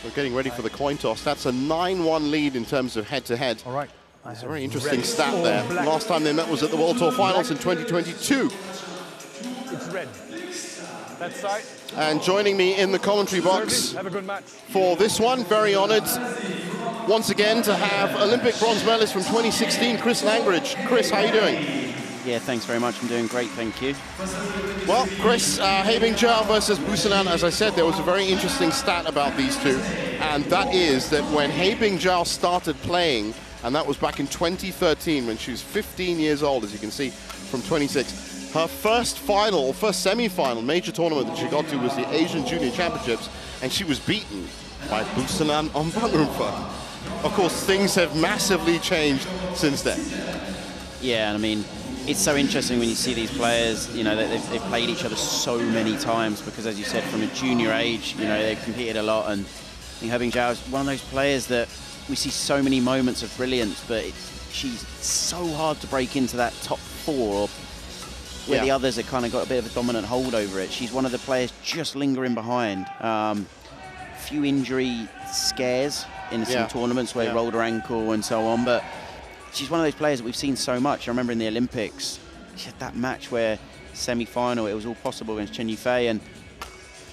We're getting ready for the coin toss. That's a 9-1 lead in terms of head-to-head. All right. It's a very interesting stat there. Last time they met was at the World Tour Finals in 2022. It's red. That side. And joining me in the commentary box for this one, very honored once again to have Olympic bronze medalist from 2016, Chris Langridge. Chris, how are you doing? Yeah, thanks very much. I'm doing great, thank you. Well, Chris, Jiao versus Busanan, as I said, there was a very interesting stat about these two, and that is that when Jiao started playing, and that was back in 2013 when she was 15 years old, as you can see, from 26. Her first final, or first semi-final major tournament that she got to was the Asian Junior Championships, and she was beaten by Busanan Ongbamrungphan. Of course, things have massively changed since then. Yeah, and I mean, it's so interesting when you see these players, you know, they've played each other so many times because, as you said, from a junior age, you know, they've competed a lot. And I think Jiao is one of those players that we see so many moments of brilliance, but she's so hard to break into that top four, or where the others have kind of got a bit of a dominant hold over it. She's one of the players just lingering behind. Few injury scares in some tournaments where they rolled her ankle and so on, but she's one of those players that we've seen so much. I remember in the Olympics, she had that match where semi-final, it was all possible against Chen Yufei, and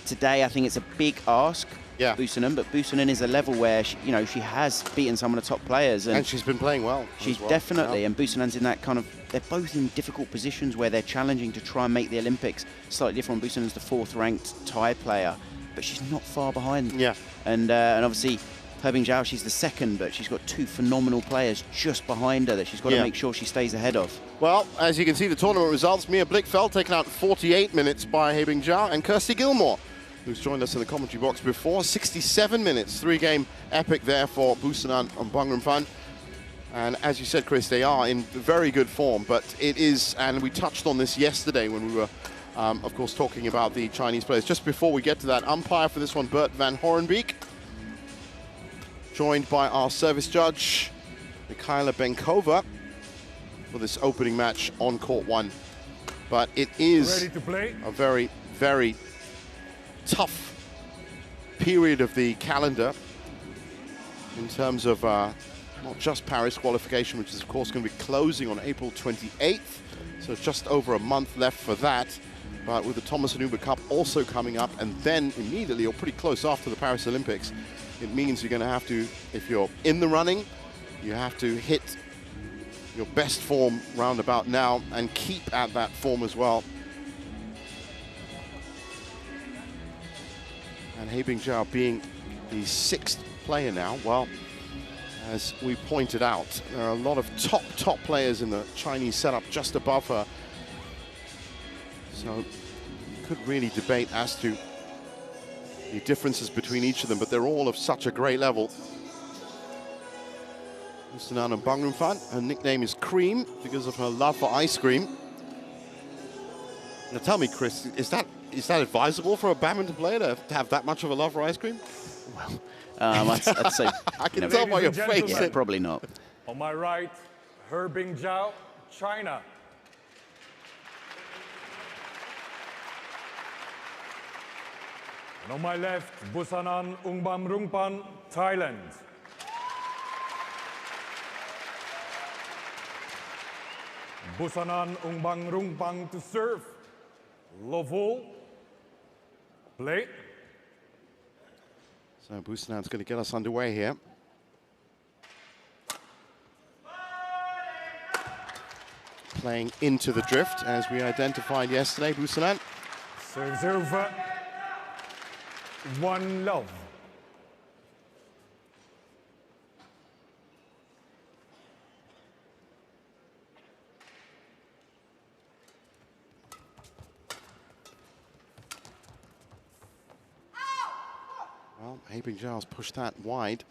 today I think it's a big ask, Busanan, but Busanan is a level where she, you know, she has beaten some of the top players. And she's been playing well. She's definitely, and Busanan's in that kind of, they're both in difficult positions where they're challenging to try and make the Olympics. Slightly different. Busanan's the 4th ranked Thai player, but she's not far behind. Yeah. And obviously, Jiao, she's the 2nd, but she's got 2 phenomenal players just behind her that she's got to make sure she stays ahead of. Well, as you can see, the tournament results, Mia Blichfeld taken out 48 minutes by Jiao, and Kirsty Gilmore, who's joined us in the commentary box before, 67 minutes. 3-game epic there for Busanan Ongbamrungphan. And as you said, Chris, they are in very good form, but it is, and we touched on this yesterday when we were, of course, talking about the Chinese players. Just before we get to that, umpire for this one, Bert van Horenbeek, joined by our service judge, Mikhaila Benkova, for this opening match on court 1. But it is a very, very tough period of the calendar in terms of not just Paris qualification, which is of course going to be closing on April 28th, so just over a month left for that, but with the Thomas and Uber Cup also coming up, and then immediately, or pretty close after the Paris Olympics, it means you're going to have to, if you're in the running, you have to hit your best form round about now and keep at that form as well. And Jiao being the 6th player now, well, as we pointed out, there are a lot of top players in the Chinese setup just above her. So you could really debate as to the differences between each of them, but they're all of such a great level. Busanan Ongbamrungphan, her nickname is Cream because of her love for ice cream. Now tell me, Chris, is that advisable for a badminton player to have that much of a love for ice cream? Well, I'd say... I can tell by your face. Yeah, probably not. On my right, Jiao, China. And on my left, Busanan Ongbamrungphan, Thailand. Busanan Ongbamrungphan to serve. Lovol, play. So Busanan's going to get us underway here. Playing into the drift, as we identified yesterday, Busanan. Serves over. 1 love. Well, Jiao's pushed that wide.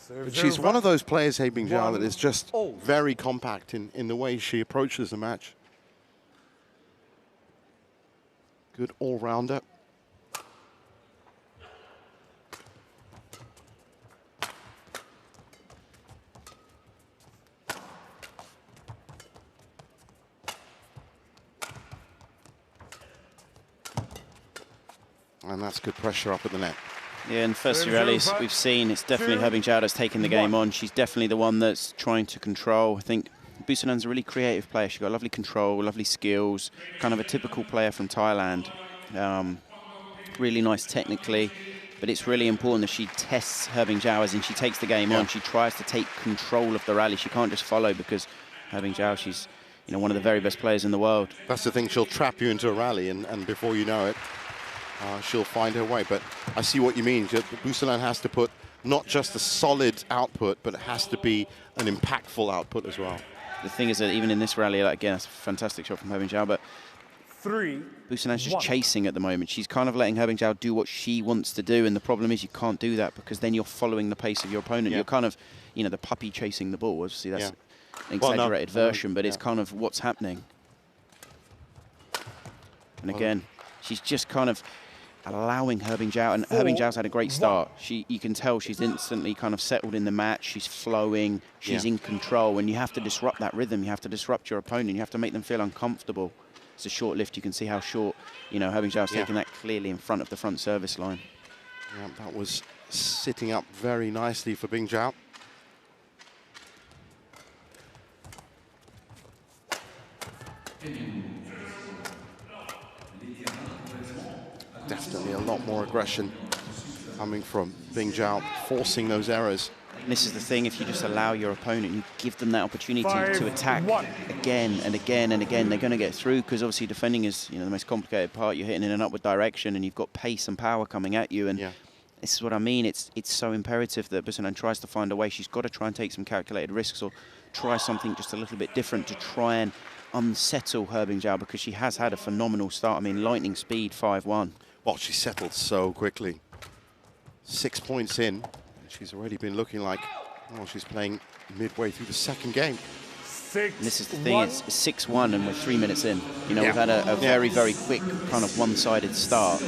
But she's one of those players, Jiao, that is just very compact in the way she approaches the match. Good all-rounder. And that's good pressure up at the net. Yeah, in the first few rallies we've seen, it's definitely Herbing Jiao that's taking the game on. She's definitely the one that's trying to control. I think Busanan's a really creative player. She's got lovely control, lovely skills, kind of a typical player from Thailand. Really nice technically, but it's really important that she tests Herbing Jiao, as in she takes the game on. She tries to take control of the rally. She can't just follow, because Herbing Jiao, she's one of the very best players in the world. That's the thing, she'll trap you into a rally, and before you know it, she'll find her way. But I see what you mean. Busanan has to put not just a solid output, but it has to be an impactful output as well. The thing is that even in this rally, like, again, it's a fantastic shot from Herbing Jiao, but Busanan's just chasing at the moment. She's kind of letting Herbing Jiao do what she wants to do, and the problem is you can't do that, because then you're following the pace of your opponent. You're kind of, the puppy chasing the ball. Obviously, that's an exaggerated version, but it's kind of what's happening. And again, she's just kind of allowing Herbing Jiao, and Herbing Jiao's had a great start. You can tell she's instantly kind of settled in the match. She's flowing, she's in control, and you have to disrupt that rhythm. You have to disrupt your opponent. You have to make them feel uncomfortable. It's a short lift. You can see how short, Herbing Jiao's taking that clearly in front of the front service line. Yeah, that was sitting up very nicely for Bing Jiao. Definitely a lot more aggression coming from Bing Jiao, forcing those errors. And this is the thing, if you just allow your opponent, you give them that opportunity to attack again and again and again, they're going to get through, because obviously defending is the most complicated part. You're hitting in an upward direction, and you've got pace and power coming at you. And this is what I mean. It's so imperative that Busanan tries to find a way. She's got to try and take some calculated risks, or try something just a little bit different to try and unsettle Herbing Jiao, because she has had a phenomenal start. I mean, lightning speed, 5-1. Well, she settled so quickly. 6 points in. She's already been looking like, she's playing midway through the second game. And this is the thing, it's 6-1 and we're 3 minutes in. We've had a very, very quick kind of one-sided start.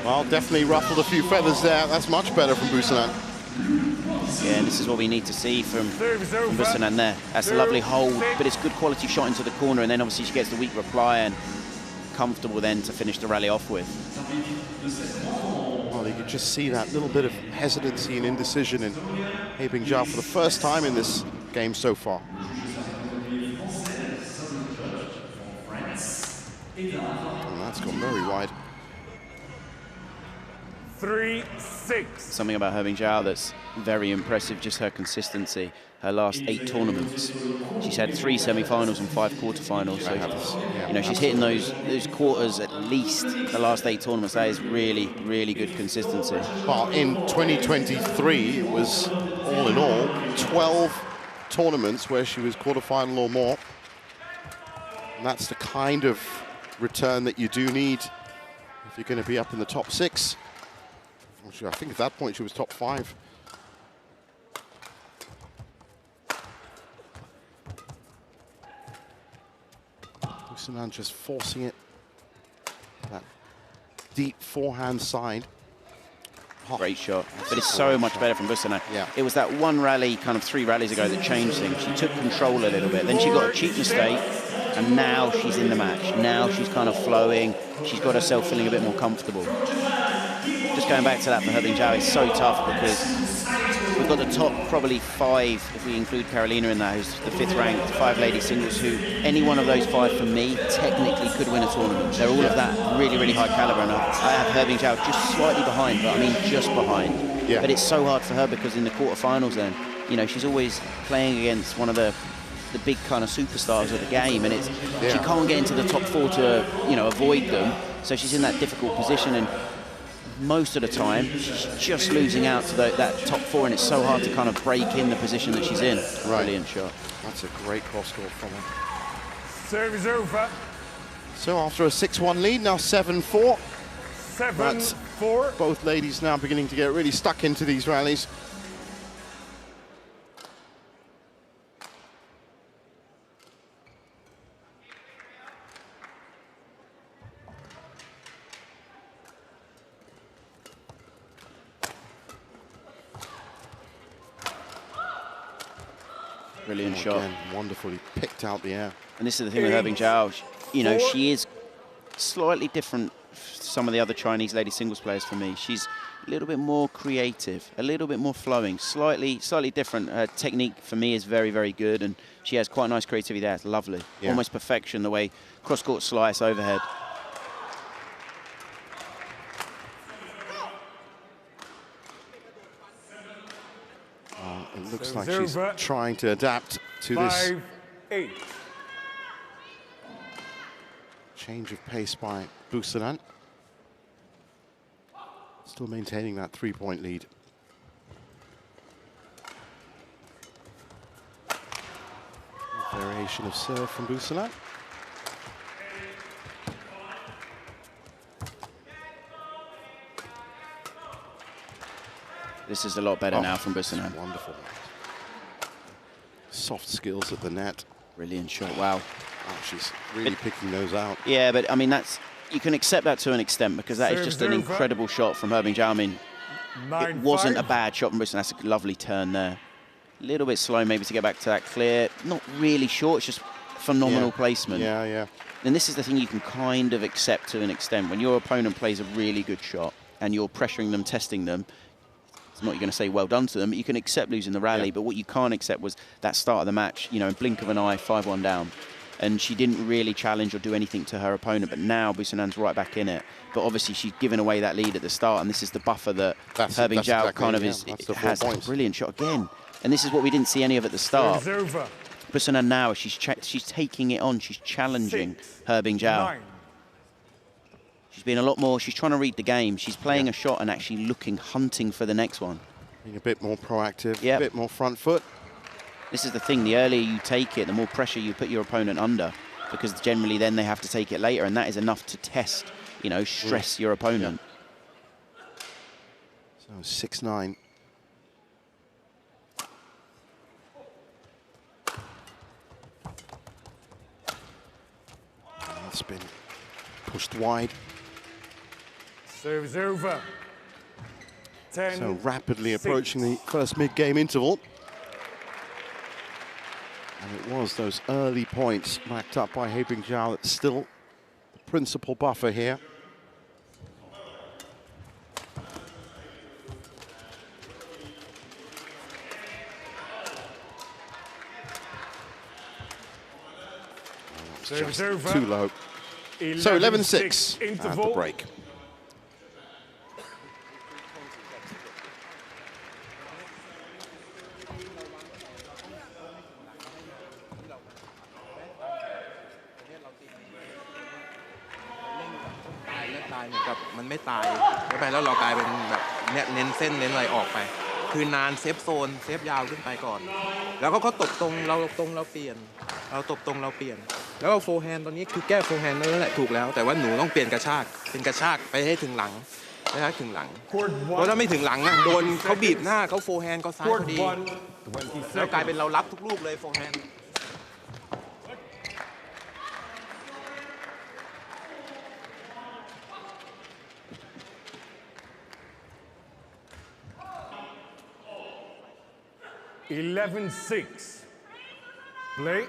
Well, definitely ruffled a few feathers there. That's much better from Busanan. Yeah, and this is what we need to see from Busanan there. That's a lovely hold, but it's good quality shot into the corner, and then obviously she gets the weak reply, and comfortable then to finish the rally off with. Well, you could just see that little bit of hesitancy and indecision in Herbing Jiao for the first time in this game so far. And that's gone very wide. 3-6. Something about Herbing Jiao that's very impressive, just her consistency. Her last 8 tournaments, she's had 3 semi-finals and 5 quarterfinals. So she's hitting those quarters at least the last 8 tournaments. That is really, really good consistency. Well, in 2023, it was all in all 12 tournaments where she was quarterfinal or more. And that's the kind of return that you do need if you're going to be up in the top 6. I think at that point she was top 5. Busanan just forcing it. That deep forehand side. Great shot, but it's so much better from Busanan. Yeah. It was that one rally, kind of 3 rallies ago, that changed things. She took control a little bit, then she got a cheap mistake, and now she's in the match. Now she's kind of flowing. She's got herself feeling a bit more comfortable. Just going back to that for Herbing Jiao, it's so tough, because we've got the top probably 5, if we include Carolina in that, who's the 5th ranked 5 lady singles, who any one of those 5 for me technically could win a tournament. They're all of that really, really high caliber, and I have Herbing Jiao just slightly behind, but I mean just behind. But it's so hard for her, because in the quarterfinals then, she's always playing against one of the big kind of superstars of the game, and she can't get into the top 4 to avoid them, so she's in that difficult position, and most of the time she's just losing out to that top 4, and it's so hard to kind of break in the position that she's in. Brilliant shot. That's a great cross court from her. Service over. So after a 6-1 lead, now 7-4. 7-4. Both ladies now beginning to get really stuck into these rallies. Brilliant shot. Again, wonderfully picked out the air. And this is the thing with Herbing Jiao. You know, she is slightly different to some of the other Chinese lady singles players for me. She's a little bit more creative, a little bit more flowing, slightly different. Her technique for me is very, very good, and she has quite nice creativity there. It's lovely. Yeah. Almost perfection, the way cross-court slice overhead. It looks like she's trying to adapt to this 5-8. change of pace by Busanan. Still maintaining that 3-point lead. Variation of serve from Busanan. This is a lot better now from Busanan. Wonderful. Soft skills at the net. Brilliant shot, wow. Oh, she's really picking those out. Yeah, but I mean, you can accept that to an extent, because that is just an incredible shot from Herbing Jiao. I mean, it wasn't a bad shot from Busanan. That's a lovely turn there. A little bit slow maybe to get back to that clear. Not really short, it's just phenomenal placement. Yeah, yeah. And this is the thing you can kind of accept to an extent. When your opponent plays a really good shot and you're pressuring them, testing them, it's not you're going to say well done to them, but you can accept losing the rally. But what you can't accept was that start of the match, you know, in blink of an eye, 5-1 down. And she didn't really challenge or do anything to her opponent, but now Busanan's right back in it. But obviously she's given away that lead at the start, and this is the buffer that Herbing Jiao exactly, kind of has a brilliant shot again. And this is what we didn't see any of at the start. Busanan now, she's taking it on, she's challenging Herbing Jiao. She's been a lot more, she's trying to read the game. She's playing a shot and actually hunting for the next one. Being a bit more proactive, a bit more front foot. This is the thing, the earlier you take it, the more pressure you put your opponent under, because generally then they have to take it later, and that is enough to test, you know, stress your opponent. So 6-9. It's been pushed wide. Serves over. 10. So rapidly approaching the first mid-game interval. And it was those early points racked up by Herbing Jiao that's still the principal buffer here. Just too low. So 11-6 at the break.มันไม่ตายไปแล้วเรากลายเป็นแบบเน้นเส้นเน้นอะไรออกไปคือนานเซฟโซนเซฟยาวขึ้นไปก่อนแล้วก็เขาตบตรงเราตรงเราเปลี่ยนเราตบตรงเราเปลี่ยนแล้วก็โฟร์แฮนด์ตอนนี้คือแก้โฟร์แฮนด์นั่นแหละถูกแล้วแต่ว่าหนูต้องเปลี่ยนกระชากเป็นกระชากไปให้ถึงหลังนะครับถึงหลังเพราะถ้าไม่ถึงหลังอ่ะโดนเขาบีบหน้าเขาโฟร์แฮนด์ก็ซ้ายพอดีแล้วกลายเป็นเรารับทุกลูกเลยโฟร์แฮนด์ 11-6. Play.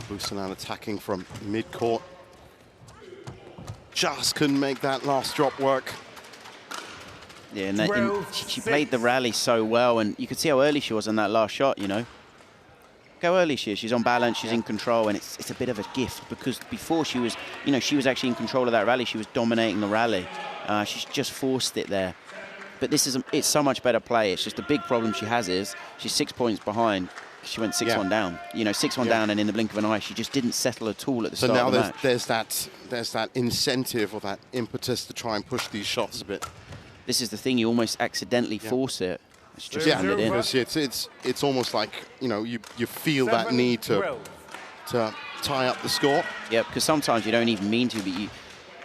Busanan attacking from mid-court. Just couldn't make that last drop work. Yeah, and she played the rally so well, and you could see how early she was on that last shot, you know. Look how early she is. She's on balance, she's in control, and it's a bit of a gift, because before she was, you know, she was actually in control of that rally. She was dominating the rally. She's just forced it there. But it's so much better play. It's just the big problem she has is she's 6 points behind. She went 6-1 down. You know, 6-1 down, and in the blink of an eye, she just didn't settle at all at the start of the match. So now there's that incentive or that impetus to try and push these shots a bit. This is the thing, you almost accidentally force it. It's just handed in. It's almost like, you know, you feel that need to tie up the score. Yeah, because sometimes you don't even mean to, but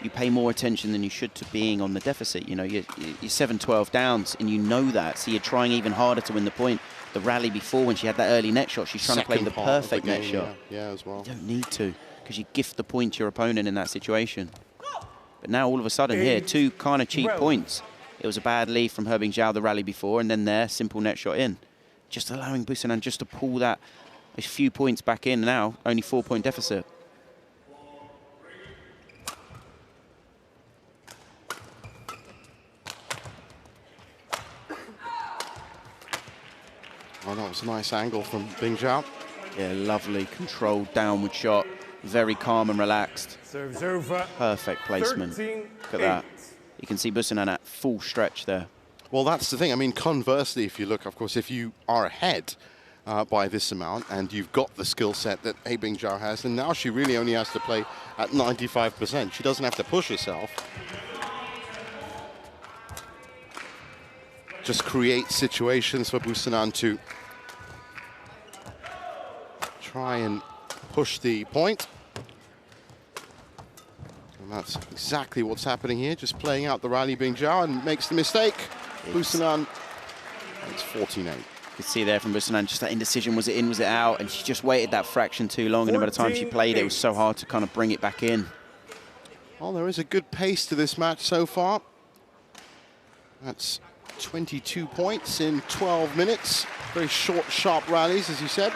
you pay more attention than you should to being on the deficit. You know, you're 7-12 downs, and you know that, so you're trying even harder to win the point. The rally before, when she had that early net shot, she's trying to play the perfect net shot. Yeah, as well. You don't need to, because you gift the point to your opponent in that situation. But now, all of a sudden, here, 2 kind of cheap points. It was a bad lead from He Bingjiao the rally before, and then there, simple net shot in. Just allowing Busanan just to pull that a few points back in now, only 4-point deficit. Oh, that was a nice angle from Bingjiao. Yeah, lovely, controlled downward shot. Very calm and relaxed. Serves over. Perfect placement. Look at that. You can see Busanan at full stretch there. Well, that's the thing. I mean, conversely, if you look, of course, if you are ahead by this amount and you've got the skill set that He Bingjiao has, then now she really only has to play at 95%. She doesn't have to push herself. Just create situations for Busanan to try and push the point. And that's exactly what's happening here, just playing out the rally. Bingjiao and makes the mistake. Busanan, it's 14-8. You could see there from Busanan, just that indecision, was it in, was it out? And she just waited that fraction too long, and by the time she played it was so hard to kind of bring it back in. Well, there is a good pace to this match so far. That's 22 points in 12 minutes. Very short, sharp rallies, as you said.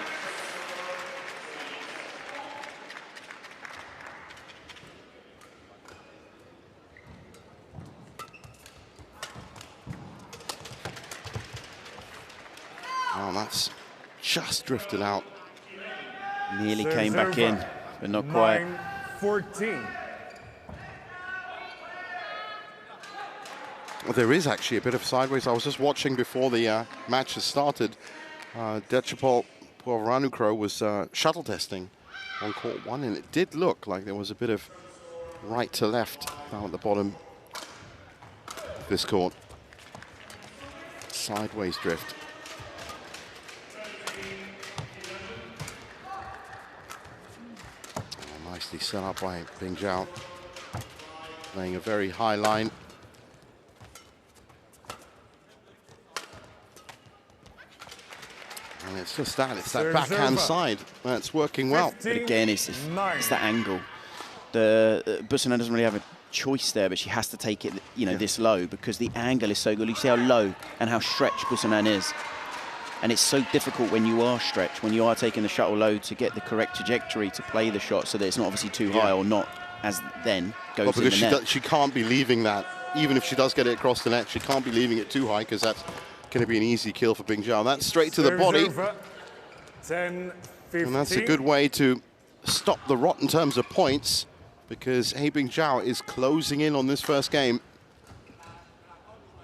Oh, that's just drifted out. Nearly came back in, but not quite. 9-14. Well, there is actually a bit of sideways. I was just watching before the match has started. Dechapol Ranucro was shuttle testing on court 1, and it did look like there was a bit of right to left down at the bottom of this court. Sideways drift. Oh, nicely set up by Bingjiao, playing a very high line. And it's just that, it's that backhand side that's working well. But again, it's that angle. The Busanan doesn't really have a choice there, but she has to take it, you know, this low, because the angle is so good. You see how low and how stretched Busanan is. And it's so difficult when you are stretched, when you are taking the shuttle low, to get the correct trajectory to play the shot so that it's not obviously too high or not, as then goes in the net. She can't be leaving that, even if she does get it across the net, she can't be leaving it too high, because that's going to be an easy kill for Bingjiao. That's straight to the body. 10-15. And that's a good way to stop the rot in terms of points, because He Bingjiao is closing in on this first game.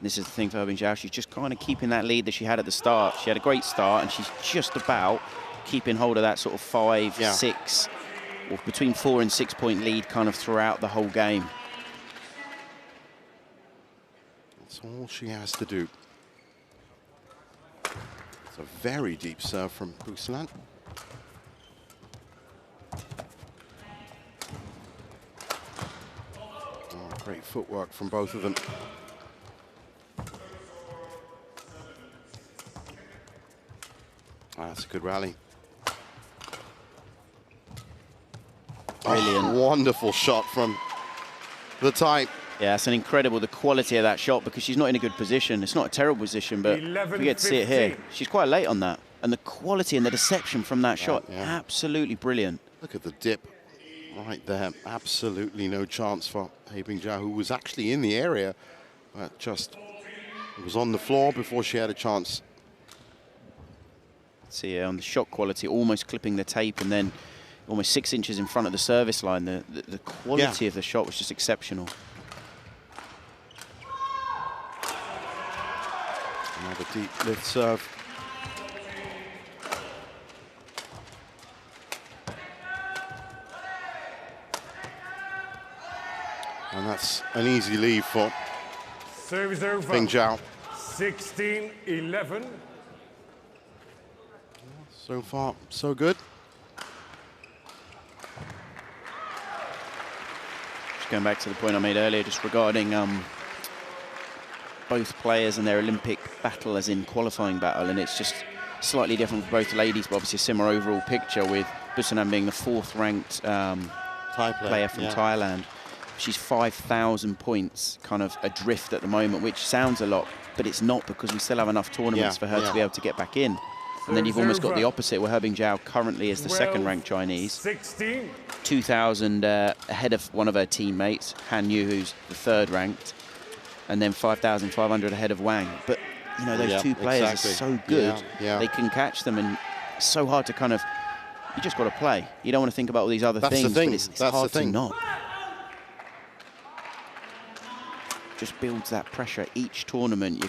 This is the thing for He Bingjiao. She's just kind of keeping that lead that she had at the start. She had a great start, and she's just about keeping hold of that sort of 5, 6, or between 4 and 6 point lead kind of throughout the whole game. That's all she has to do. It's a very deep serve from Busanan. Oh, great footwork from both of them. Oh, that's a good rally. Brilliant. Oh, wonderful shot from the type. Yeah, it's an incredible, the quality of that shot, because she's not in a good position. It's not a terrible position, but we get to see it here. She's quite late on that. And the quality and the deception from that shot, absolutely brilliant. Look at the dip right there. Absolutely no chance for He Bingjiao, who was actually in the area, but just was on the floor before she had a chance. See on the shot quality, almost clipping the tape, and then almost 6 inches in front of the service line. The quality of the shot was just exceptional. Another deep lift serve. And that's an easy leave for Bingjiao. 16-11. So far, so good. She's going back to the point I made earlier, just regarding both players and their Olympic battle, as in qualifying battle, and it's just slightly different for both ladies, but obviously a similar overall picture, with Busanan being the 4th ranked player from Thailand. She's 5,000 points kind of adrift at the moment, which sounds a lot, but it's not, because we still have enough tournaments for her to be able to get back in. And then you've almost got the opposite, where Jiao currently is the 2nd ranked Chinese. 2,000 ahead of one of her teammates, Han Yu, who's the 3rd ranked, and then 5,500 ahead of Wang. But, you know, those two players are so good, they can catch them, and it's so hard to kind of, you just got to play. You don't want to think about all these other things, but it's hard to not. Just builds that pressure. Each tournament,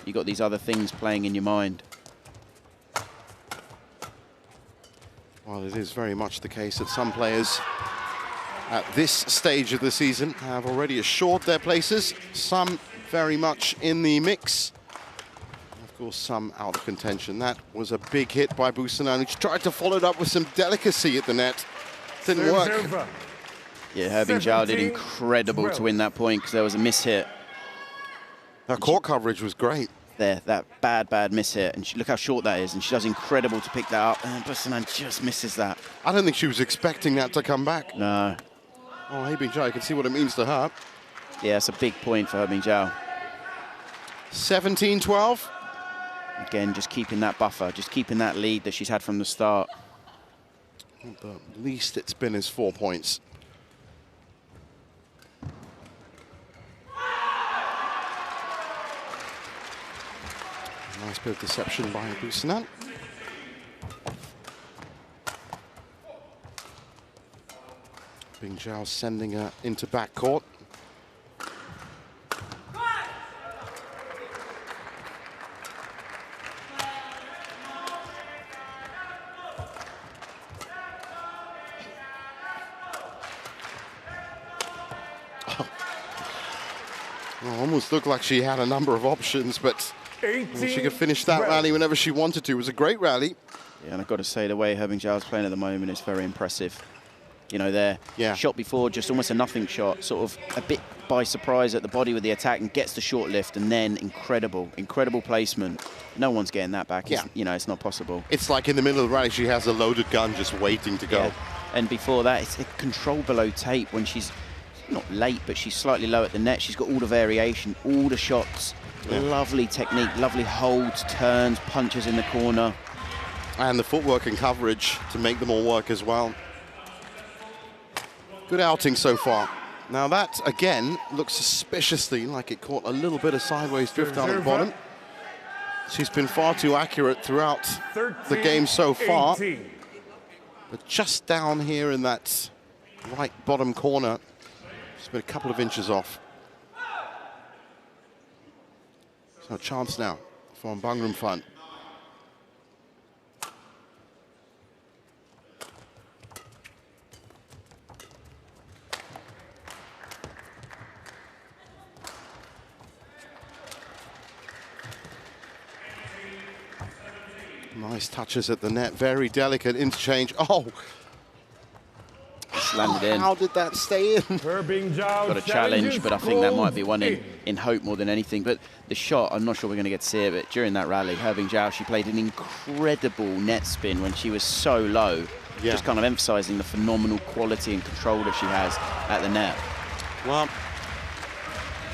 you got these other things playing in your mind. Well, it is very much the case that some players at this stage of the season have already assured their places. Some very much in the mix. Of course, some out of contention. That was a big hit by Busanan, who tried to follow it up with some delicacy at the net. Didn't work. Yeah, Jiao did incredible to win that point, because there was a miss-hit. Her court coverage was great. There, that bad miss-hit, and look how short that is, and she does incredible to pick that up, and Busanan just misses that. I don't think she was expecting that to come back. No. Oh, Jiao, you can see what it means to her. Yeah, it's a big point for Jiao. 17-12. Again, just keeping that buffer, just keeping that lead that she's had from the start. The least it's been is 4 points. Nice bit of deception by Busanan. Jiao sending her into backcourt. Almost looked like she had a number of options, but she could finish that rally whenever she wanted to. It was a great rally. Yeah, and I've got to say, the way Jiao's playing at the moment is very impressive. You know, their shot before, just almost a nothing shot, sort of a bit by surprise at the body with the attack, and gets the short lift, and then incredible placement. No one's getting that back. It's, you know, it's not possible. It's like in the middle of the rally, she has a loaded gun just waiting to go. Yeah. And before that, it's a control below tape when she's not late, but she's slightly low at the net. She's got all the variation, all the shots. Lovely technique, lovely holds, turns, punches in the corner. And the footwork and coverage to make them all work as well. Good outing so far. Now that, again, looks suspiciously like it caught a little bit of sideways drift down at the bottom. She's been far too accurate throughout the game so far. But just down here in that right bottom corner, she's been a couple of inches off. So a chance now for Ongbamrungphan. Nice touches at the net, very delicate interchange. Oh! Just landed in. How did that stay in? Got a challenge, but I think that might be one in hope more than anything. But the shot, I'm not sure we're going to get to see it, but during that rally, Jiao, she played an incredible net spin when she was so low. Yeah. Just kind of emphasizing the phenomenal quality and control that she has at the net. Well,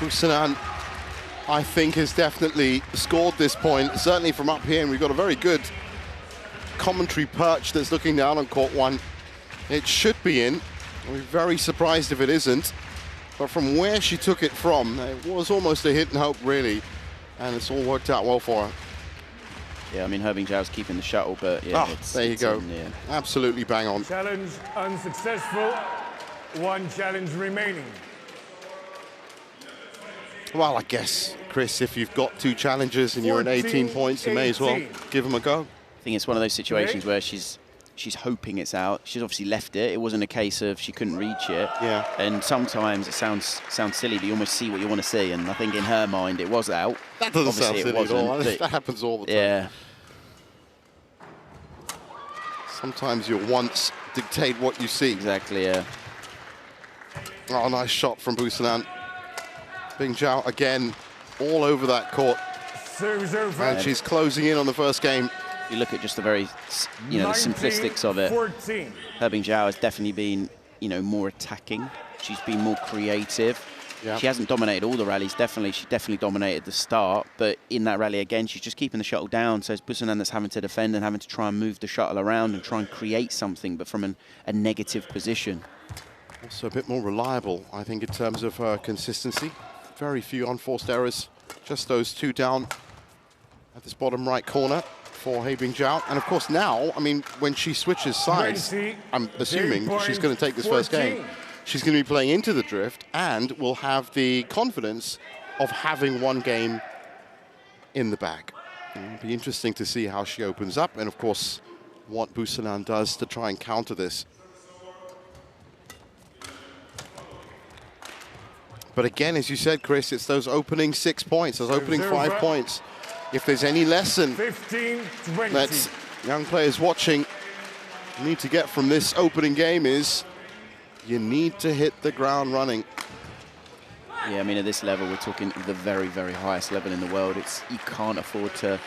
Busanan, I think, has definitely scored this point, certainly from up here, and we've got a very good commentary perch that's looking down on court one. It should be in. I'll be very surprised if it isn't. But from where she took it from, it was almost a hit and hope, really. And it's all worked out well for her. Yeah, I mean, Jiao's keeping the shuttle, but yeah. There you go. Absolutely bang on. Challenge unsuccessful. One challenge remaining. Well, I guess, Chris, if you've got 2 challenges and you're at 18 points, you may as well give them a go. I think it's one of those situations where she's hoping it's out. She's obviously left it. It wasn't a case of she couldn't reach it. Yeah. And sometimes it sounds silly, but you almost see what you want to see. And I think in her mind, it was out. That doesn't sound silly at all. That happens all the time. Yeah. Sometimes your wants dictate what you see. Exactly, yeah. Oh, nice shot from Busanan. Bing Jiao again, all over that court. And she's closing in on the first game. You look at just the very, the simplistics of it. Bing Jiao has definitely been, more attacking. She's been more creative. Yeah. She hasn't dominated all the rallies, definitely. She definitely dominated the start, but in that rally again, she's just keeping the shuttle down. So it's Busanan that's having to defend and having to try and move the shuttle around and try and create something, but from a negative position. Also a bit more reliable, I think, in terms of her consistency. Very few unforced errors. Just those two down at this bottom right corner for Bing Jiao. And of course now, I mean, when she switches sides, I'm assuming she's going to take this first game. She's going to be playing into the drift and will have the confidence of having one game in the bag. It'll be interesting to see how she opens up and, of course, what Busanan does to try and counter this. But again, as you said, Chris, it's those opening 6 points, those opening 5 points. If there's any lesson that young players watching need to get from this opening game is you need to hit the ground running. Yeah, I mean, at this level, we're talking the very, very highest level in the world. You can't afford to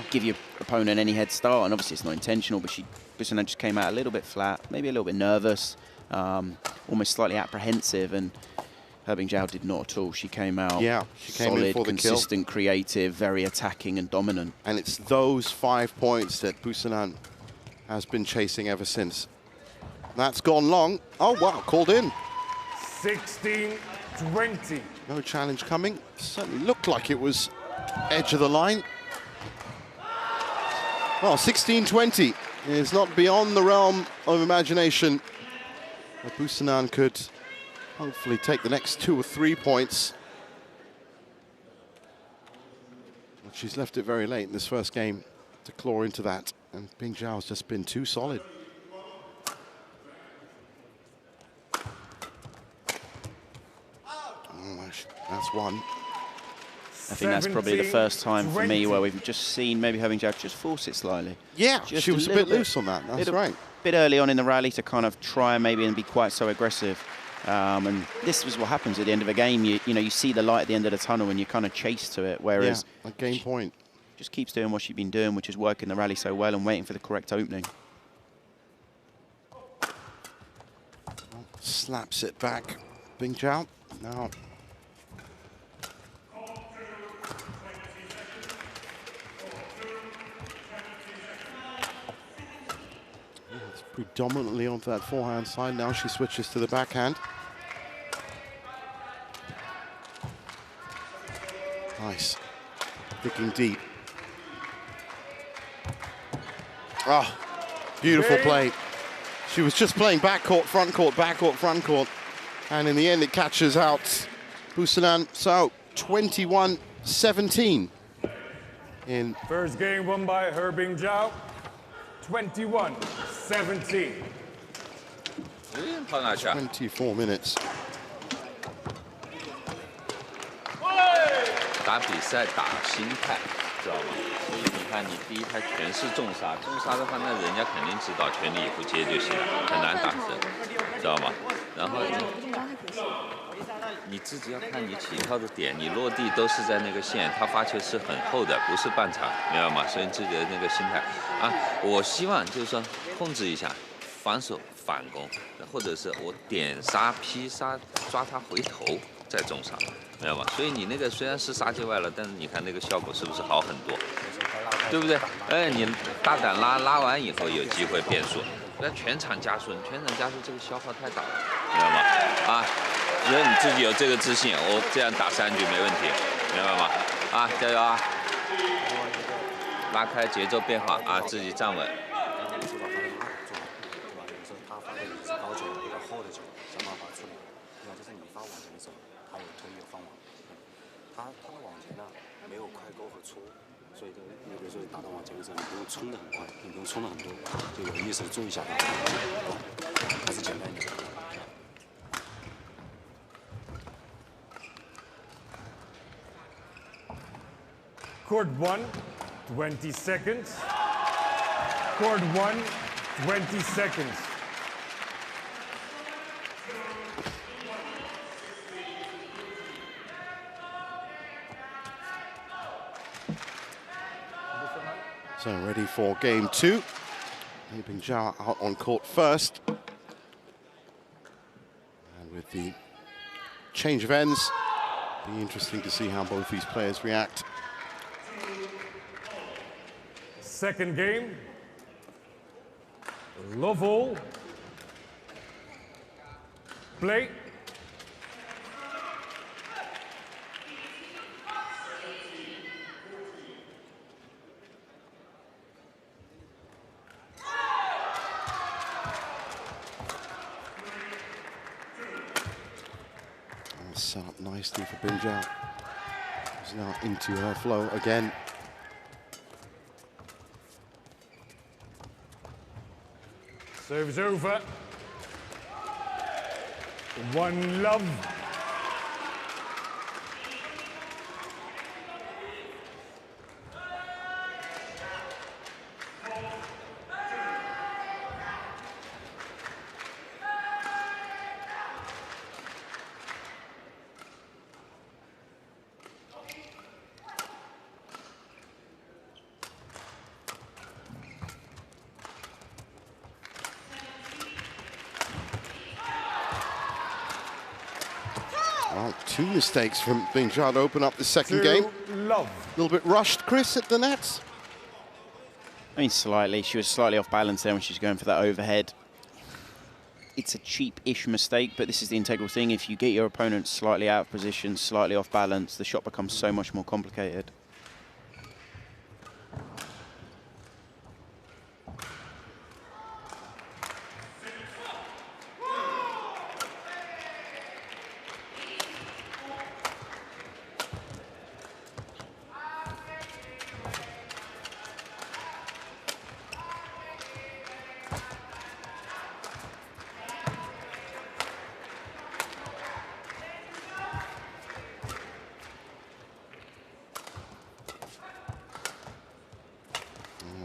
give your opponent any head start. And obviously, it's not intentional, but Busanan just came out a little bit flat, maybe a little bit nervous, almost slightly apprehensive. And Bing Jiao did not at all. She came out solid, consistent, creative, very attacking and dominant. And it's those 5 points that Busanan has been chasing ever since. That's gone long. Oh, wow, called in. 16-20. No challenge coming. Certainly looked like it was edge of the line. Well, 16-20 is not beyond the realm of imagination. But Busanan could hopefully take the next 2 or 3 points. But she's left it very late in this first game to claw into that. And Bing Jiao's just been too solid. That's one. I think that's probably the first time for me where we've just seen maybe Jiao just force it slightly. Yeah, she was a bit loose on that. That's right. A bit early on in the rally to kind of try maybe and be quite so aggressive. And this was what happens at the end of a game. You see the light at the end of the tunnel and you kind of chase to it. Whereas a game point. Just keeps doing what she's been doing, which is working the rally so well and waiting for the correct opening. Slaps it back. Bing Jiao. Now. It's predominantly onto that forehand side. Now she switches to the backhand. Nice. Digging deep. Oh, beautiful play. She was just playing backcourt, front court, backcourt, front court. And in the end, it catches out Busanan. So 21-17 in first game won by Bing Jiao. 21-17. 24 minutes. 打比赛打心态，知道吗？所以你看，你第一拍全是重杀，重杀的话，那人家肯定知道全力以赴接就行了，很难打胜，知道吗？然后你自己要看你起跳的点，你落地都是在那个线，他发球是很厚的，不是半场，明白吗？所以自己的那个心态啊，我希望就是说控制一下，防守反攻，或者是我点杀劈杀抓他回头再重杀。 明白吗？所以你那个虽然是杀界外了，但是你看那个效果是不是好很多？对不对？哎，你大胆拉完以后有机会变速，那全场加速，全场加速这个消耗太大了，明白吗？啊，只要你自己有这个自信，我这样打3局没问题，明白吗？啊，加油啊！拉开节奏变化啊，自己站稳。 他的网前呢没有快勾和搓，所以有的时候打到网前的时候，你不用冲得很快，你不用冲得很多，就有意识的注意一下它，还是简单一点。Court 1, 20 seconds. Court 1, 20 seconds. So ready for game 2. Keeping Jiao out on court first. And with the change of ends, be interesting to see how both these players react. Second game. Love all. Play. Set up nicely for Jiao. She's now into her flow again. Serves over. 1-love. Well, 2 mistakes from Jiao to open up the second game. Love. A little bit rushed, Chris, at the nets. I mean, slightly. She was slightly off balance there when she was going for that overhead. It's a cheap-ish mistake, but this is the integral thing. If you get your opponent slightly out of position, slightly off balance, the shot becomes so much more complicated.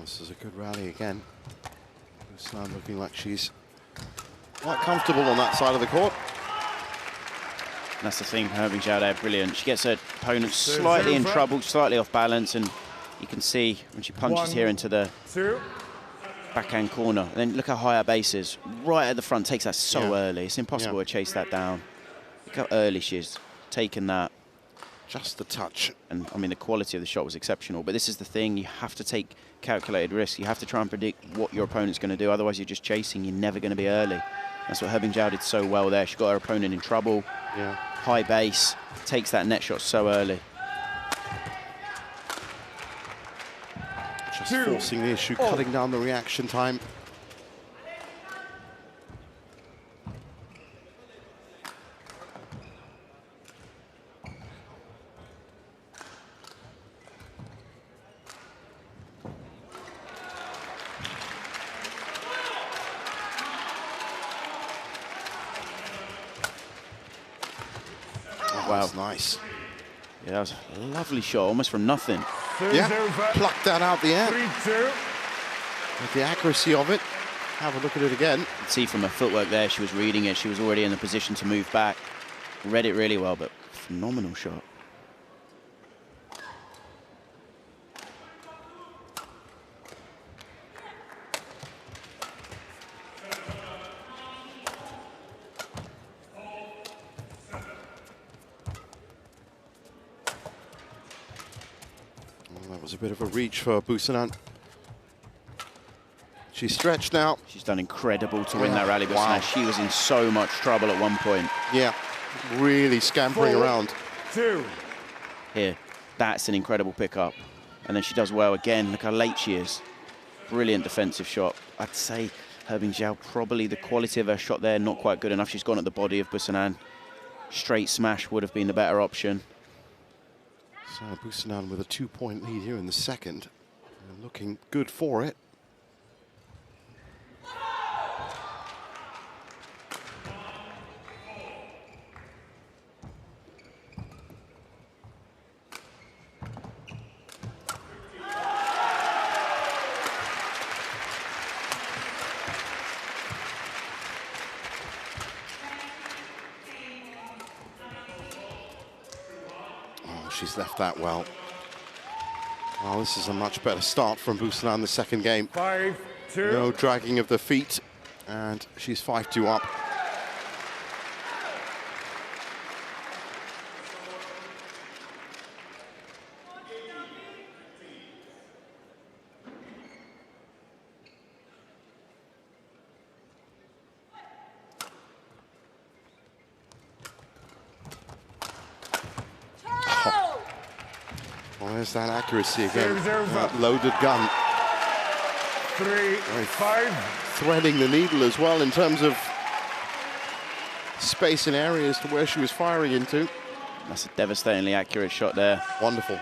This is a good rally again. Busanan looking like she's quite comfortable on that side of the court. And that's the thing, having Jiao there, brilliant. She gets her opponent slightly in trouble, slightly off balance, and you can see when she punches here into the backhand corner. And then look how high her base is. Right at the front, takes that so early. It's impossible to chase that down. Look how early she's taken that. Just the touch. And I mean, the quality of the shot was exceptional. But this is the thing, you have to take calculated risk. You have to try and predict what your opponent's going to do. Otherwise, you're just chasing. You're never going to be early. That's what Jiao did so well there. She got her opponent in trouble. Yeah. High base, takes that net shot so early. Just forcing the issue, cutting down the reaction time. Wow. That's nice. Yeah, that was a lovely shot, almost from nothing. Yeah, plucked that out the air. 3-2. With the accuracy of it. Have a look at it again. You can see from her footwork there, she was reading it. She was already in the position to move back. Read it really well, but phenomenal shot. That was a bit of a reach for Busanan. She's stretched now. She's done incredible to win that rally, but she was in so much trouble at one point. Yeah, really scampering around. 4-2. Here, that's an incredible pickup. And then she does well again. Look how late she is. Brilliant defensive shot. I'd say Jiao, probably the quality of her shot there, not quite good enough. She's gone at the body of Busanan. Straight smash would have been the better option. So Busanan with a 2-point lead here in the second. And looking good for it. She's left that well. Well, this is a much better start from Busanan in the second game. 5-2. No dragging of the feet, and she's 5-2 up. Well, there's that accuracy again. That loaded gun. 3-5. Threading the needle as well in terms of space and areas to where she was firing into. That's a devastatingly accurate shot there. Wonderful.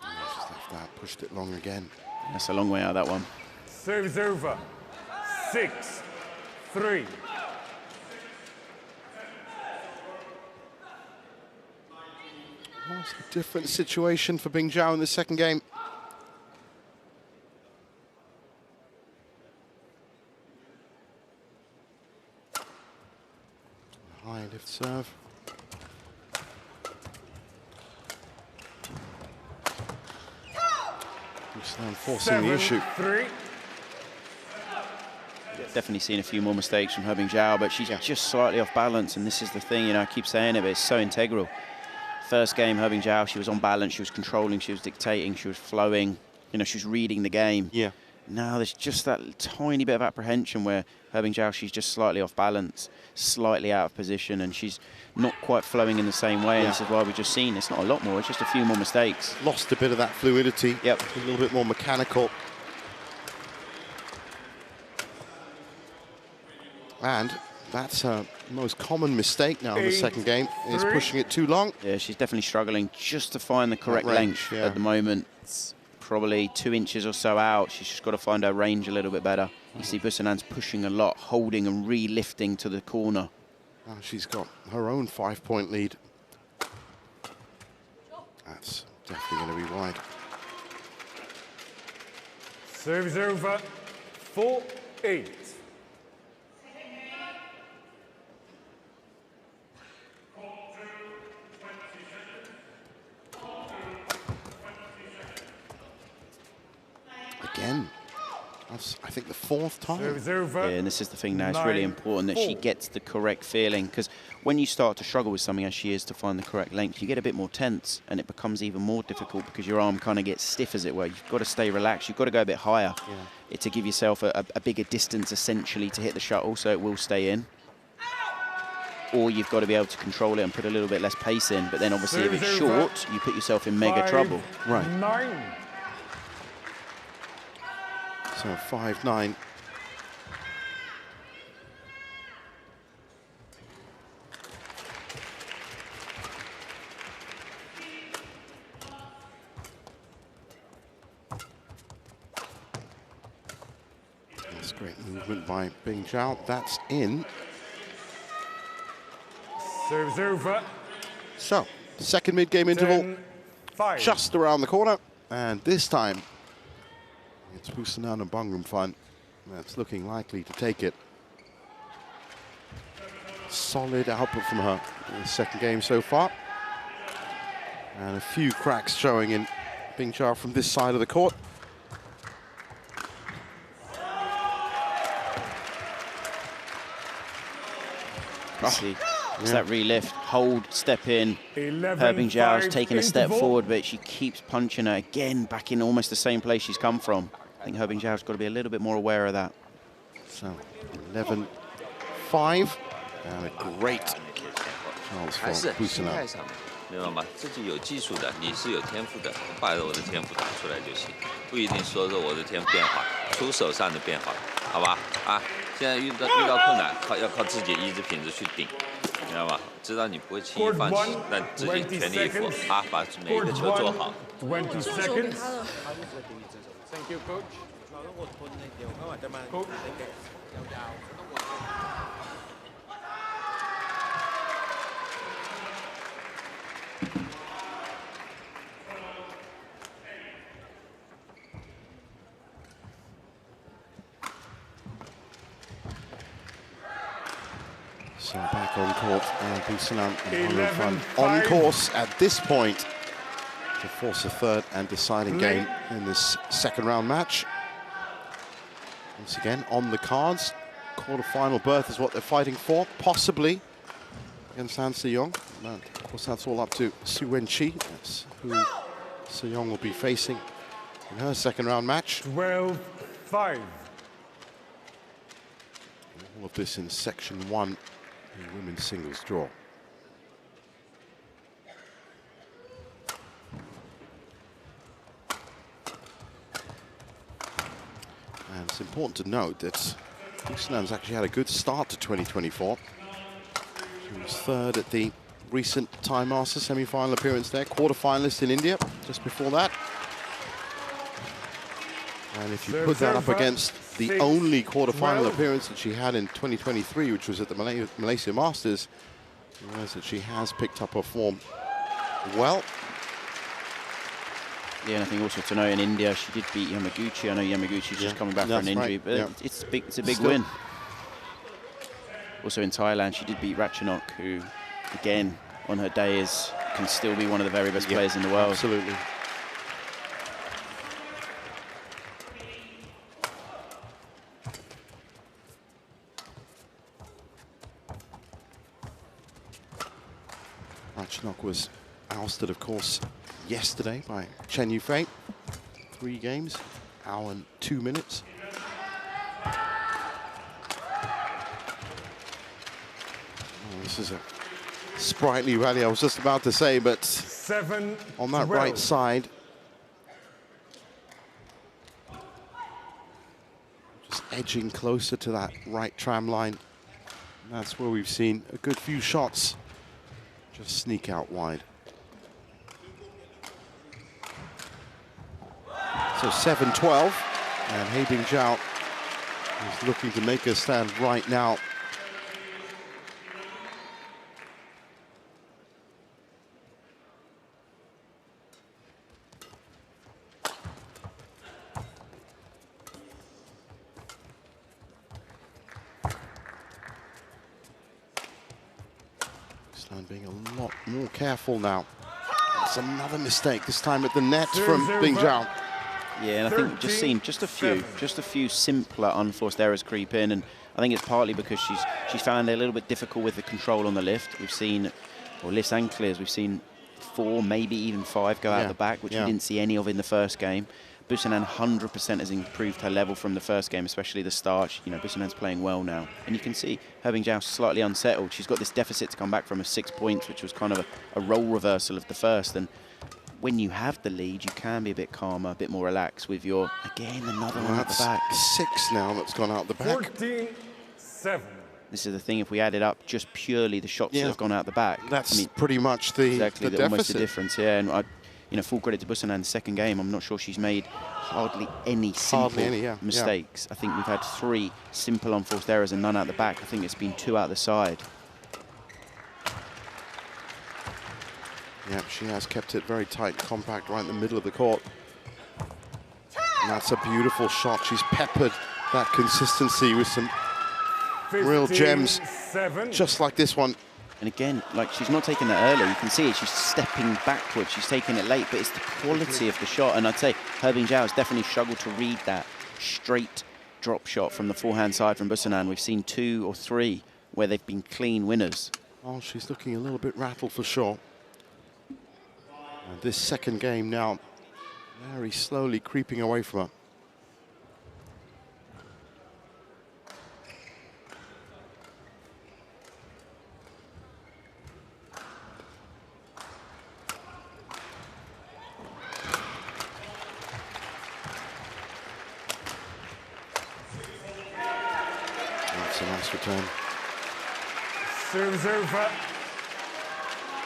Just left that, pushed it long again. That's a long way out of that one. Service over. 6-3. Well, it's a different situation for Bing Jiao in the second game. High lift serve. Busanan forcing the issue. 7-3. Definitely seen a few more mistakes from Bing Jiao, but she's just slightly off balance, and this is the thing, you know, I keep saying it, but it's so integral. First game, Bing Jiao, she was on balance, she was controlling, she was dictating, she was flowing, you know, she was reading the game. Yeah. Now there's just that tiny bit of apprehension where Bing Jiao, she's just slightly off balance, slightly out of position, and she's not quite flowing in the same way. And this is why we've just seen it's not a lot more, it's just a few more mistakes. Lost a bit of that fluidity. Yep. A little bit more mechanical. And that's her most common mistake now in the second game, is pushing it too long. Yeah, she's definitely struggling just to find the correct length at the moment. It's probably 2 inches or so out. She's just got to find her range a little bit better. You see Busanan's pushing a lot, holding and re-lifting to the corner. Now she's got her own 5-point lead. That's definitely going to be wide. Service over. 4-8. Again, that's, I think, the fourth time. Service over. Yeah, and this is the thing now, it's really important that she gets the correct feeling, because when you start to struggle with something as she is to find the correct length, you get a bit more tense and it becomes even more difficult because your arm kind of gets stiff, as it were. You've got to stay relaxed, you've got to go a bit higher to give yourself a bigger distance essentially to hit the shuttle so it will stay in. Or you've got to be able to control it and put a little bit less pace in, but then obviously if it's short, you put yourself in mega trouble. Right. 9. So 5-9. That's great movement by Bing Jiao. That's in. Service over. So, second mid-game interval 10-5. just around the corner. And this time, it's Busanan Ongbamrungphan that's looking likely to take it. Solid output from her in the second game so far. And a few cracks showing in Bing Jiao from this side of the court. See, it's that re-lift, hold, step in. 11-5 Bing Jiao's taking a step interval. forward, but she keeps punching her again back in almost the same place she's come from. I think Bing Jiao's got to be a little bit more aware of that. So 11-5, and a great chance for Busanan. 明白吗？自己有技术的，你是有天赋的，把我的天赋打出来就行，不一定说着我的天赋变化，出手上的变化，好吧？啊，现在遇到困难，要靠自己意志品质去顶，明白吗？知道你不会轻易放弃，但自己全力以赴啊，把每一个球做好。 20 seconds. Thank you, coach. Coach. So back on court, and Busanan Ongbamrungphan on course at this point to force a third and deciding game in this second round match. Once again, on the cards, quarter-final berth is what they're fighting for, possibly against Han Se-young. Of course, that's all up to Su Wen-chi. That's who Se-young will be facing in her second round match. 12-5. All of this in section 1, the women's singles draw. And it's important to note that Busanan's actually had a good start to 2024. She was third at the recent Thai Masters semi-final appearance there, quarter-finalist in India just before that. And if you put that up against the only quarter-final appearance that she had in 2023, which was at the Malaysia Masters, you realize that she has picked up her form well. Yeah, and I think also to know in India she did beat Yamaguchi. I know Yamaguchi's just coming back from an injury, but it's a big win. Also in Thailand, she did beat Ratchanok, who, again, on her day can still be one of the very best players in the world. Absolutely. Ratchanok was ousted, of course, yesterday by Chen Yufei. 3 games, hour and 2 minutes. Oh, this is a sprightly rally, I was just about to say, but on that right side, just edging closer to that right tram line. And that's where we've seen a good few shots just sneak out wide. So 7-12, and Haibing Jiao is looking to make a stand right now. Stand being a lot more careful now. It's another mistake, this time at the net from Bing Jiao. Yeah, and I think just seen just a few simpler unforced errors creep in, and I think it's partly because she's found it a little bit difficult with the control on the lift. We've seen, or lifts and clears, we've seen 4, maybe even 5 go out the back, which we didn't see any of in the first game. Busanan 100% has improved her level from the first game, especially the start. Busanan's playing well now, and you can see Haibing Jiao slightly unsettled. She's got this deficit to come back from of 6 points, which was kind of a role reversal of the first. And when you have the lead, you can be a bit calmer, a bit more relaxed with your, again, another one at the back. 6 now that's gone out the back. 14-7. This is the thing, if we added up just purely the shots that have gone out the back. That's pretty much the deficit. Almost the difference, yeah. And full credit to Busanan's second game. I'm not sure she's made hardly any simple mistakes. I think we've had 3 simple unforced errors and none out the back. I think it's been 2 out the side. Yeah, she has kept it very tight, compact, right in the middle of the court. And that's a beautiful shot. She's peppered that consistency with some real gems, just like this one. And again, like, she's not taking that early. You can see it, she's stepping backwards. She's taking it late, but it's the quality of the shot. And I'd say Haibing Jiao has definitely struggled to read that straight drop shot from the forehand side from Busanan. We've seen 2 or 3 where they've been clean winners. Oh, she's looking a little bit rattled for sure. And this second game now, very slowly creeping away from her. That's a nice return. Serves over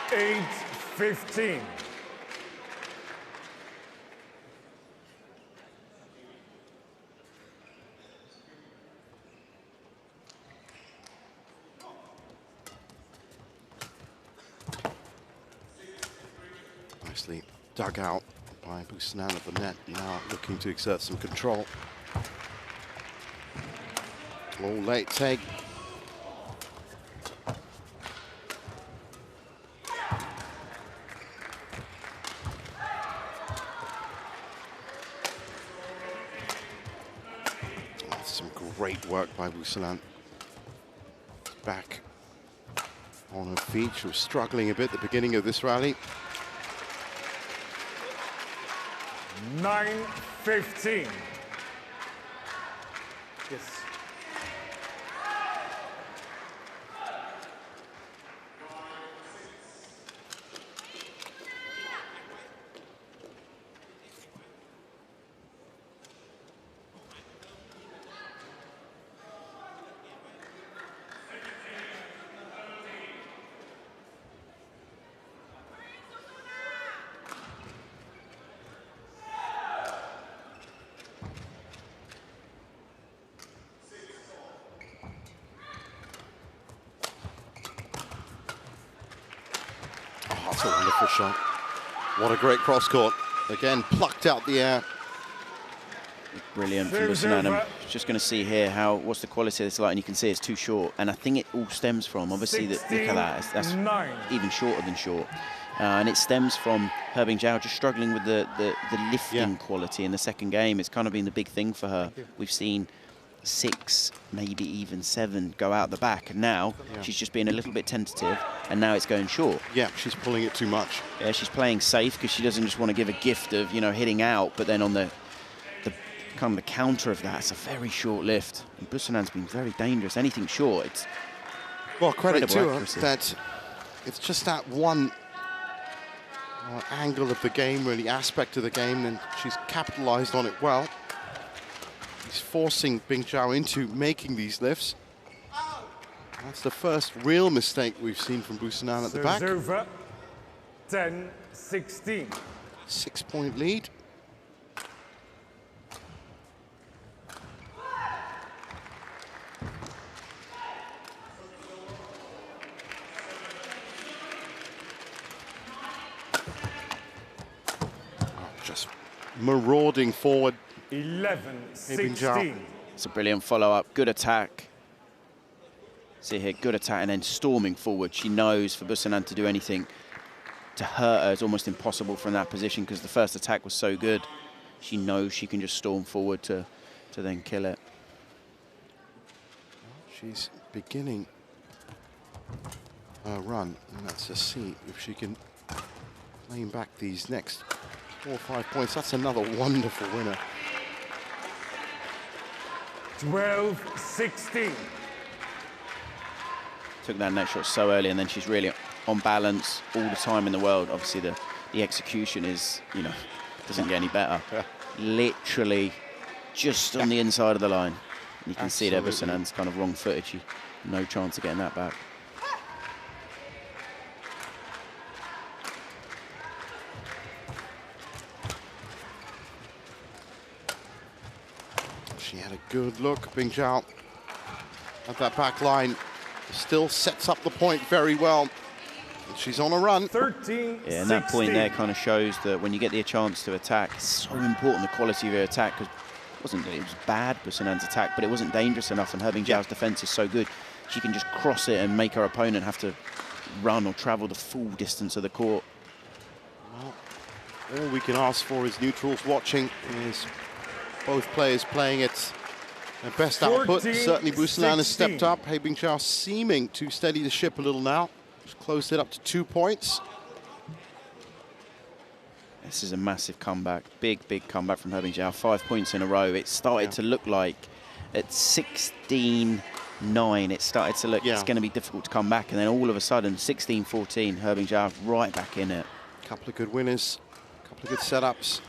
8-15. Nicely dug out by Busanan at the net, now looking to exert some control. Low late take. Some great work by Busanan. Back on her feet. She was struggling a bit at the beginning of this rally. 9-15. Yes. That's a wonderful shot. What a great cross court. Again, plucked out the air. Brilliant from Busanan. I'm just going to see here what's the quality of this light, and you can see it's too short. And I think it all stems from, obviously, look at that. That's even shorter than short. And it stems from Jiao just struggling with the lifting quality in the second game. It's kind of been the big thing for her. We've seen 6, maybe even 7 go out the back, and now she's just being a little bit tentative, and now it's going short. Yeah, she's pulling it too much. Yeah, she's playing safe because she doesn't just want to give a gift of, you know, hitting out, but then on the kind of the counter of that, it's a very short lift. And Busanan's been very dangerous. Anything short, it's well, credit to her that it's just that one angle of the game, really aspect of the game, and she's capitalized on it well. He's forcing Jiao into making these lifts. That's the first real mistake we've seen from Busanan at the back. Over. 10-16. 6-point lead. Just marauding forward. 11-16. It's a brilliant follow-up, good attack. See here, good attack, and then storming forward. She knows for Busanan to do anything to hurt her is almost impossible from that position because the first attack was so good. She knows she can just storm forward to then kill it. She's beginning her run, and that's a see if she can claim back these next 4 or 5 points. That's another wonderful winner. 12-16. Took that net shot so early, and then she's really on balance all the time in the world. Obviously, the execution is, you know, doesn't get any better. Literally just on the inside of the line. You can see there, Busanan's kind of wrong footed. She no chance of getting that back. She had a good look, Jiao, at that back line. Still sets up the point very well. She's on a run. 13-16. Yeah, and that point there kind of shows that when you get the chance to attack, it's so important, the quality of your attack, because it was bad, Busanan's attack, but it wasn't dangerous enough, and Jiao's defense is so good. She can just cross it and make her opponent have to run or travel the full distance of the court. Well, all we can ask for is neutrals watching is both players playing at their best output. Certainly Busanan has stepped up. Jiao seeming to steady the ship a little now. Just closed it up to 2 points. This is a massive comeback. Big comeback from Jiao. 5 points in a row. It started to look like at 16-9, it started to look it's going to be difficult to come back. And then all of a sudden, 16-14, Jiao right back in it. A couple of good winners, a couple of good setups.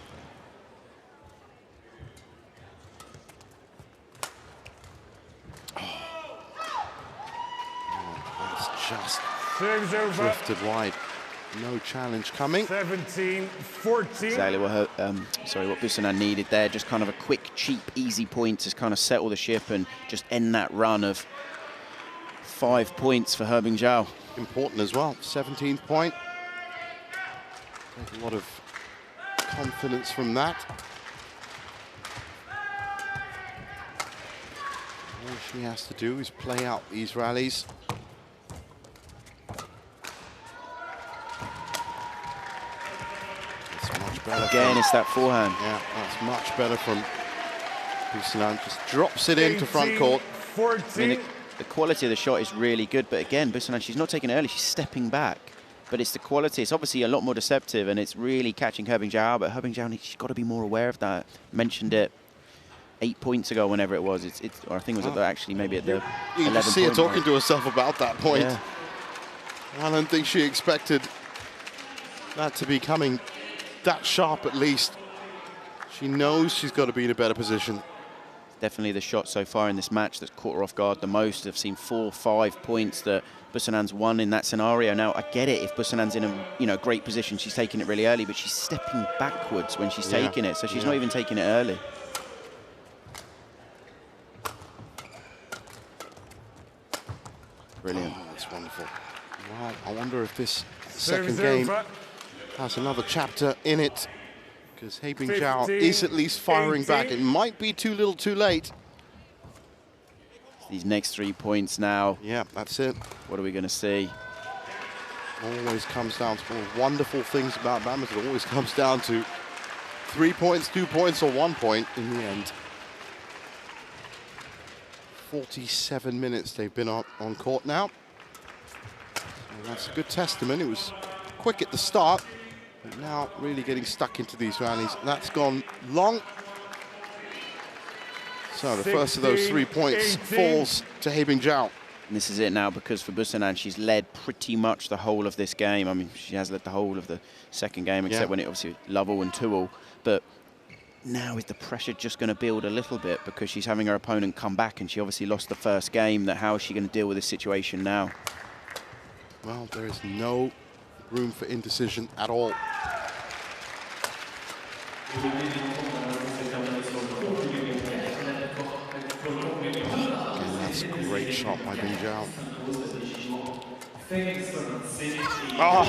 Just drifted wide. No challenge coming. 17-14. Exactly what what Busanan needed there. Just kind of a quick, cheap, easy point to kind of settle the ship and just end that run of 5 points for Jiao. Important as well. 17th point. A lot of confidence from that. All she has to do is play out these rallies. Again, it's that forehand. Yeah, that's much better from Busanan just drops it into front court. 14. I mean, the quality of the shot is really good, but again, Busanan, she's not taking it early, she's stepping back. But it's the quality, it's obviously a lot more deceptive, and it's really catching Herbing Jiao, but Herbing Jiao, she's got to be more aware of that. Mentioned it 8 points ago, whenever it was. Or I think it was actually maybe at the 11 You can just see her talking to herself about that point. Yeah. I don't think she expected that to be coming that sharp, at least. She knows she's got to be in a better position. Definitely the shot so far in this match that's caught her off guard the most. I've seen 4 or 5 points that Busanan's won in that scenario. Now, I get it if Busanan's in a great position, she's taking it really early, but she's stepping backwards when she's taking it, so she's not even taking it early. Brilliant. Oh, that's wonderful. Well, I wonder if this second game has another chapter in it, because Herbing Jiao is at least firing back. It might be too little too late. These next 3 points now. Yeah, that's it. What are we going to see? Always comes down to one of the wonderful things about badminton. It always comes down to 3 points, 2 points, or 1 point in the end. 47 minutes they've been on court now. And that's a good testament. It was quick at the start, but now really getting stuck into these rallies. That's gone long. So the first of those 3 points falls to Herbing Jiao. And this is it now, because for Busanan, she's led pretty much the whole of this game. I mean, she has led the whole of the second game, except when it obviously love-all and two-all. But now is the pressure just going to build a little bit, because she's having her opponent come back, and she obviously lost the first game. That how is she going to deal with this situation now? Well, there is no room for indecision at all. That's a great shot by Jiao. Oh,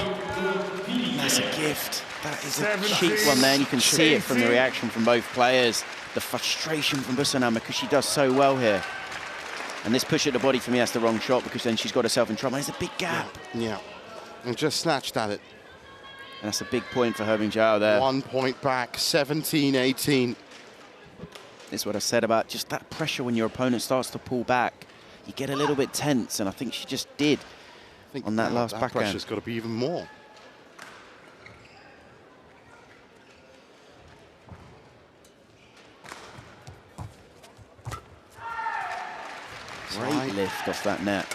that's a gift. That is a cheap one there, and you can see it from the reaction from both players. The frustration from Busanan, because she does so well here. And this push at the body, for me, that's the wrong shot, because then she's got herself in trouble. There's a big gap. Yeah, and just snatched at it. And that's a big point for Herbing Jiao there. 1 point back, 17-18. That's what I said about just that pressure when your opponent starts to pull back. You get a little bit tense, and I think she just did on that last backhand. Pressure's got to be even more. Great lift off that net.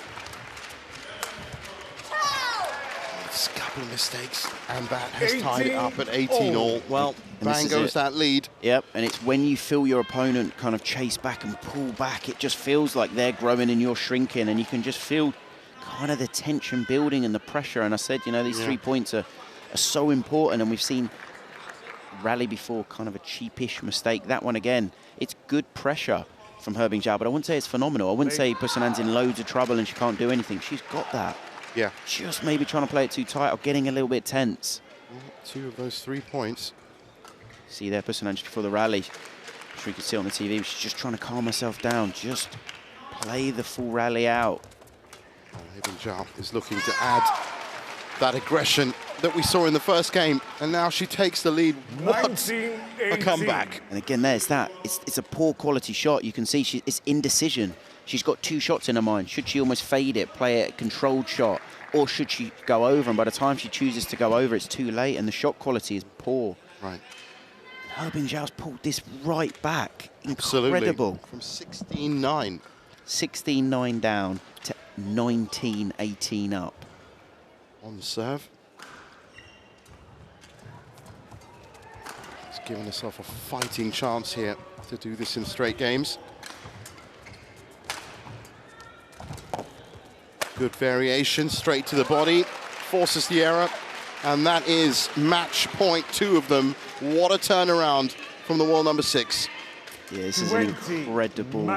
It's a couple of mistakes, and that has tied it up at 18-all. Well, bang goes that lead. Yep, and it's when you feel your opponent kind of chase back and pull back, it just feels like they're growing and you're shrinking, and you can just feel kind of the tension building and the pressure. And I said, you know, these 3 points are so important, and we've seen rally before, kind of a cheapish mistake. That one again, it's good pressure from Herbing Jiao, but I wouldn't say it's phenomenal. I wouldn't say Busanan's in loads of trouble and she can't do anything. She's got that. Yeah. Just maybe trying to play it too tight or getting a little bit tense. Well, 2 of those 3 points. See there, Busanan just before the rally. I'm sure you can see on the TV, she's just trying to calm herself down. Just play the full rally out. Well, Herbing Jiao is looking to add that aggression that we saw in the first game, and now she takes the lead. What a comeback. And again, there's that. It's a poor quality shot. You can see it's indecision. She's got 2 shots in her mind. Should she almost fade it, play a controlled shot, or should she go over? And by the time she chooses to go over, it's too late, and the shot quality is poor. Right. Herbing Jiao's pulled this right back. Absolutely. Incredible. From 16-9. 16-9 down to 19-18 up. On the serve. She's given herself a fighting chance here to do this in straight games. Good variation, straight to the body, forces the error, and that is match point 2 of them. What a turnaround from the world number 6. Yeah, this is an incredible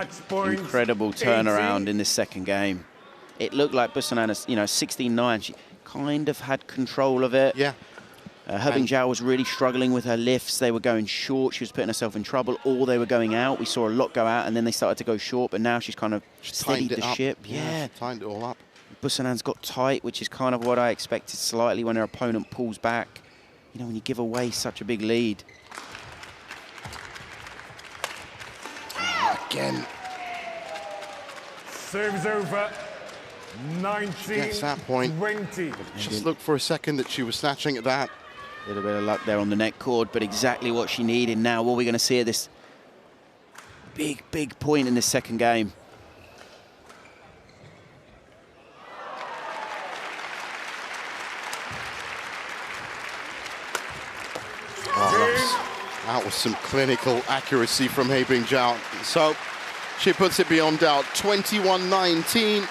turnaround in this second game. It looked like Busanan, 16-9. She kind of had control of it. Yeah. Herbing Jiao was really struggling with her lifts. They were going short. She was putting herself in trouble, or they were going out. We saw a lot go out, and then they started to go short, but now she's kind of steadied the ship. Yeah, tightened it all up. Busanan's got tight, which is kind of what I expected slightly when her opponent pulls back. You know, when you give away such a big lead. again. Serves over. 19, Gets that point. 20. Just looked for a second that she was snatching at that. A little bit of luck there on the net cord, but exactly what she needed now. What are we going to see at this big point in this second game? Oh, that was some clinical accuracy from Haibing Jiao. So she puts it beyond doubt. 21-19.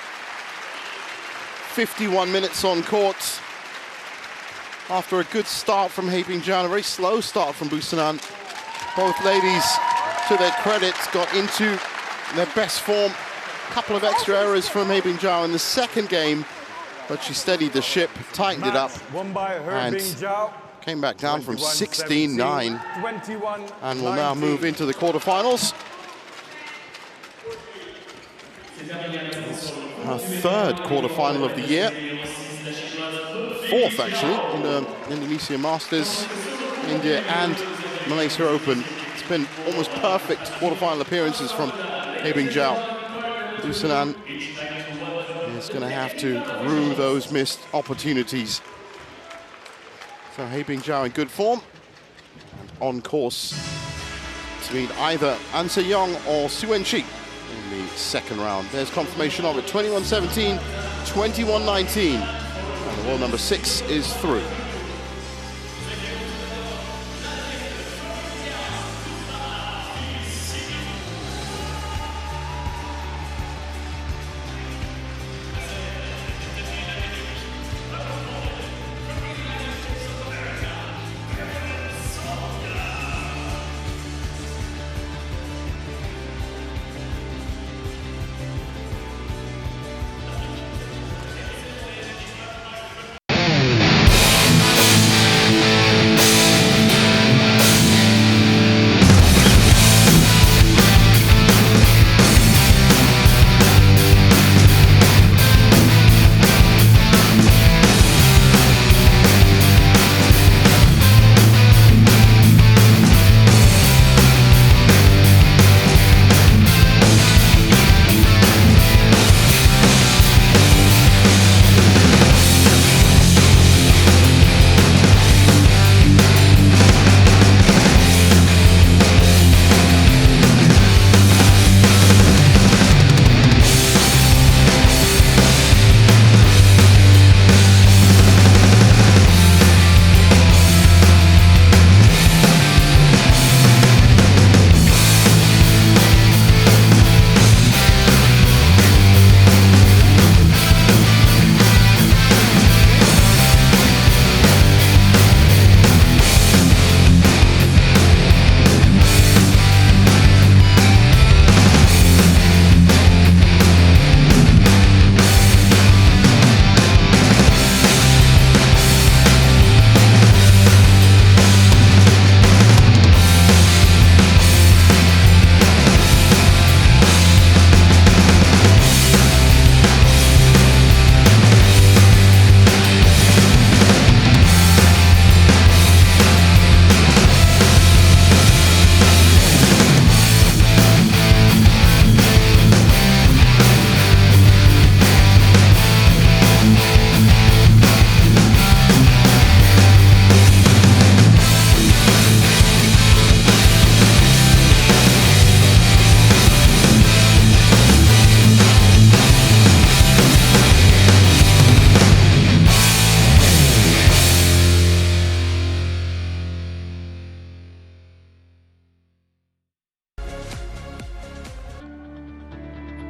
51 minutes on court. After a good start from Haibing Jiao, a very slow start from Busanan. Both ladies, to their credit, got into their best form. A couple of extra errors from Haibing Jiao in the second game, but she steadied the ship, tightened it up, Won by and Jiao. came back down from 16-9, 21, and will now move into the quarterfinals. Her third quarterfinal of the year. Fourth, actually, in the Indonesia Masters, India and Malaysia Open. It's been almost perfect quarterfinal appearances from Haibing Jiao. Busanan is going to have to rue those missed opportunities. So Haibing Jiao in good form and on course to meet either An Se-young or Su Wen-chi in the second round. There's confirmation of it. 21-17, 21-19. And the world number 6 is through.